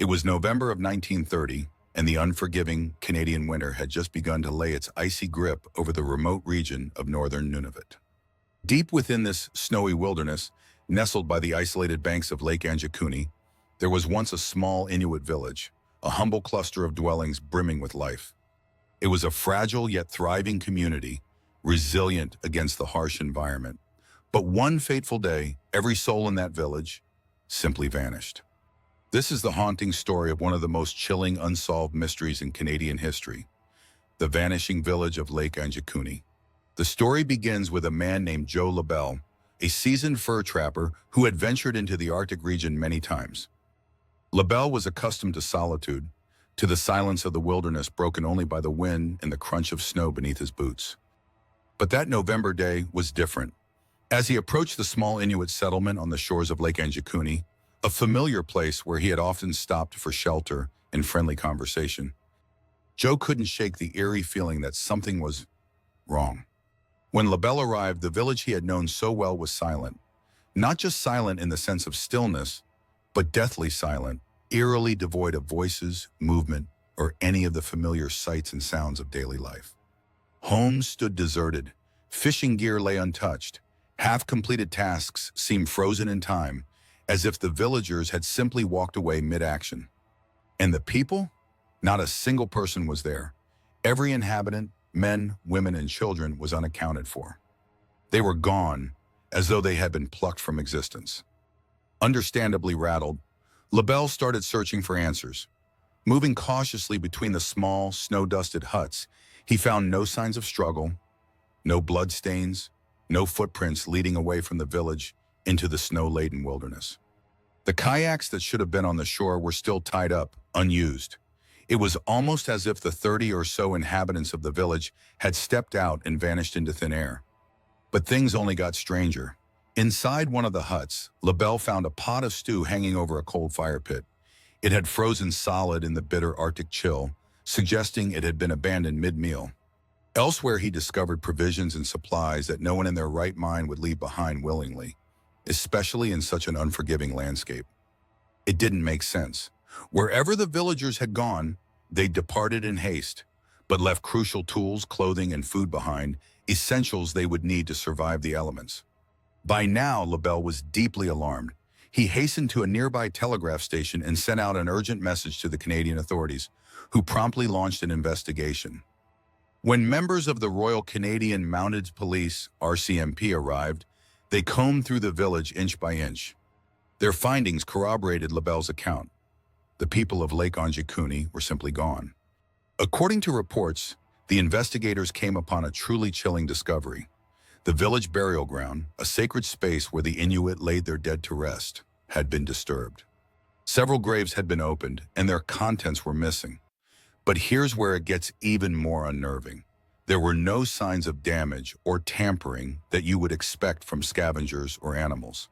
It was November of 1930, and the unforgiving Canadian winter had just begun to lay its icy grip over the remote region of northern Nunavut. Deep within this snowy wilderness, nestled by the isolated banks of Lake Anjikuni, there was once a small Inuit village, a humble cluster of dwellings brimming with life. It was a fragile yet thriving community, resilient against the harsh environment. But one fateful day, every soul in that village simply vanished. This is the haunting story of one of the most chilling unsolved mysteries in Canadian history, the vanishing village of Lake Anjikuni. The story begins with a man named Joe LaBelle, a seasoned fur trapper who had ventured into the Arctic region many times. LaBelle was accustomed to solitude, to the silence of the wilderness broken only by the wind and the crunch of snow beneath his boots. But that November day was different. As he approached the small Inuit settlement on the shores of Lake Anjikuni, a familiar place where he had often stopped for shelter and friendly conversation, Joe couldn't shake the eerie feeling that something was wrong. When LaBelle arrived, the village he had known so well was silent. Not just silent in the sense of stillness, but deathly silent, eerily devoid of voices, movement, or any of the familiar sights and sounds of daily life. Homes stood deserted, fishing gear lay untouched, half-completed tasks seemed frozen in time, as if the villagers had simply walked away mid-action. And the people? Not a single person was there. Every inhabitant, men, women, and children, was unaccounted for. They were gone, as though they had been plucked from existence. Understandably rattled, LaBelle started searching for answers. Moving cautiously between the small, snow-dusted huts, he found no signs of struggle, no bloodstains, no footprints leading away from the village into the snow-laden wilderness. The kayaks that should have been on the shore were still tied up, unused. It was almost as if the 30 or so inhabitants of the village had stepped out and vanished into thin air. But things only got stranger. Inside one of the huts, LaBelle found a pot of stew hanging over a cold fire pit. It had frozen solid in the bitter Arctic chill, suggesting it had been abandoned mid-meal. Elsewhere, he discovered provisions and supplies that no one in their right mind would leave behind willingly, especially in such an unforgiving landscape. It didn't make sense. Wherever the villagers had gone, they departed in haste, but left crucial tools, clothing, and food behind, essentials they would need to survive the elements. By now, LaBelle was deeply alarmed. He hastened to a nearby telegraph station and sent out an urgent message to the Canadian authorities, who promptly launched an investigation. When members of the Royal Canadian Mounted Police, RCMP, arrived, they combed through the village inch by inch. Their findings corroborated LaBelle's account. The people of Lake Anjikuni were simply gone. According to reports, the investigators came upon a truly chilling discovery. The village burial ground, a sacred space where the Inuit laid their dead to rest, had been disturbed. Several graves had been opened, and their contents were missing. But here's where it gets even more unnerving. There were no signs of damage or tampering that you would expect from scavengers or animals.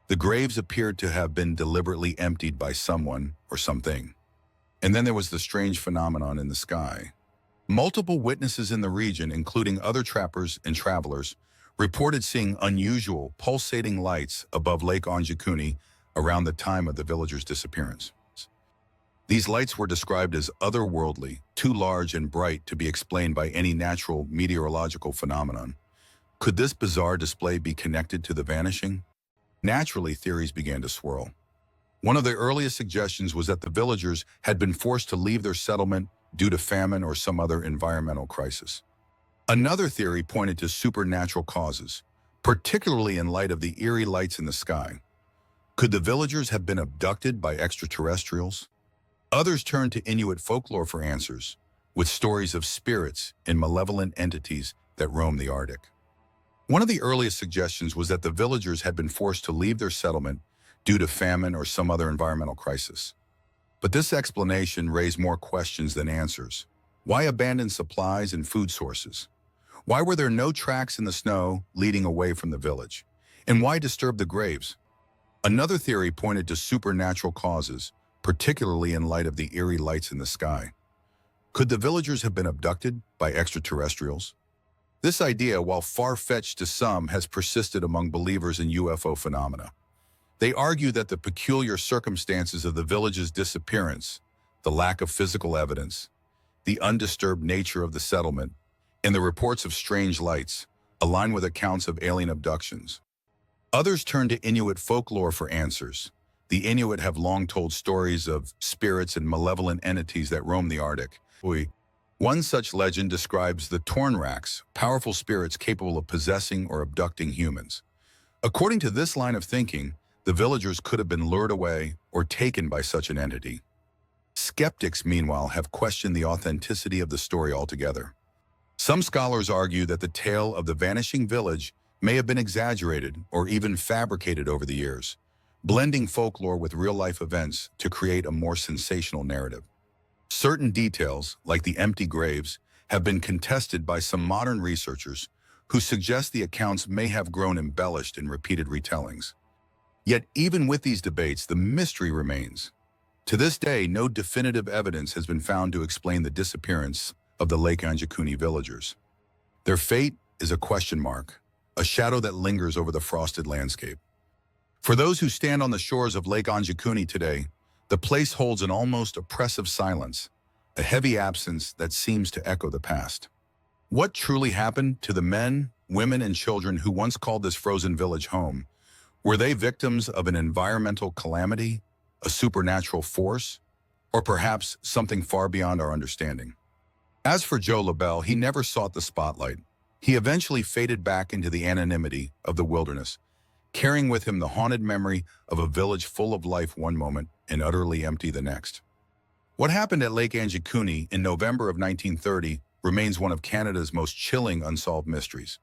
The graves appeared to have been deliberately emptied by someone or something. And then there was the strange phenomenon in the sky. Multiple witnesses in the region, including other trappers and travelers, reported seeing unusual, pulsating lights above Lake Anjikuni around the time of the villagers' disappearance. These lights were described as otherworldly, too large and bright to be explained by any natural meteorological phenomenon. Could this bizarre display be connected to the vanishing? Naturally, theories began to swirl. One of the earliest suggestions was that the villagers had been forced to leave their settlement due to famine or some other environmental crisis. Another theory pointed to supernatural causes, particularly in light of the eerie lights in the sky. Could the villagers have been abducted by extraterrestrials? Others turned to Inuit folklore for answers, with stories of spirits and malevolent entities that roam the Arctic. One of the earliest suggestions was that the villagers had been forced to leave their settlement due to famine or some other environmental crisis. But this explanation raised more questions than answers. Why abandon supplies and food sources? Why were there no tracks in the snow leading away from the village? And why disturb the graves? Another theory pointed to supernatural causes, particularly in light of the eerie lights in the sky. Could the villagers have been abducted by extraterrestrials? This idea, while far-fetched to some, has persisted among believers in UFO phenomena. They argue that the peculiar circumstances of the village's disappearance, the lack of physical evidence, the undisturbed nature of the settlement, and the reports of strange lights align with accounts of alien abductions. Others turn to Inuit folklore for answers. The Inuit have long told stories of spirits and malevolent entities that roam the Arctic. One such legend describes the Tornraks, powerful spirits capable of possessing or abducting humans. According to this line of thinking, the villagers could have been lured away or taken by such an entity. Skeptics, meanwhile, have questioned the authenticity of the story altogether. Some scholars argue that the tale of the vanishing village may have been exaggerated or even fabricated over the years, blending folklore with real-life events to create a more sensational narrative. Certain details, like the empty graves, have been contested by some modern researchers who suggest the accounts may have grown embellished in repeated retellings. Yet even with these debates, the mystery remains. To this day, no definitive evidence has been found to explain the disappearance of the Lake Anjikuni villagers. Their fate is a question mark, a shadow that lingers over the frosted landscape. For those who stand on the shores of Lake Anjikuni today, the place holds an almost oppressive silence, a heavy absence that seems to echo the past. What truly happened to the men, women, and children who once called this frozen village home? Were they victims of an environmental calamity, a supernatural force, or perhaps something far beyond our understanding? As for Joe LaBelle, he never sought the spotlight. He eventually faded back into the anonymity of the wilderness, carrying with him the haunted memory of a village full of life one moment and utterly empty the next. What happened at Lake Anjikuni in November of 1930 remains one of Canada's most chilling unsolved mysteries.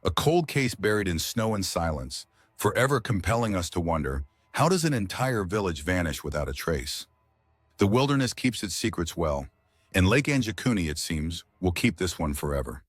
A cold case buried in snow and silence, forever compelling us to wonder, how does an entire village vanish without a trace? The wilderness keeps its secrets well, and Lake Anjikuni, it seems, will keep this one forever.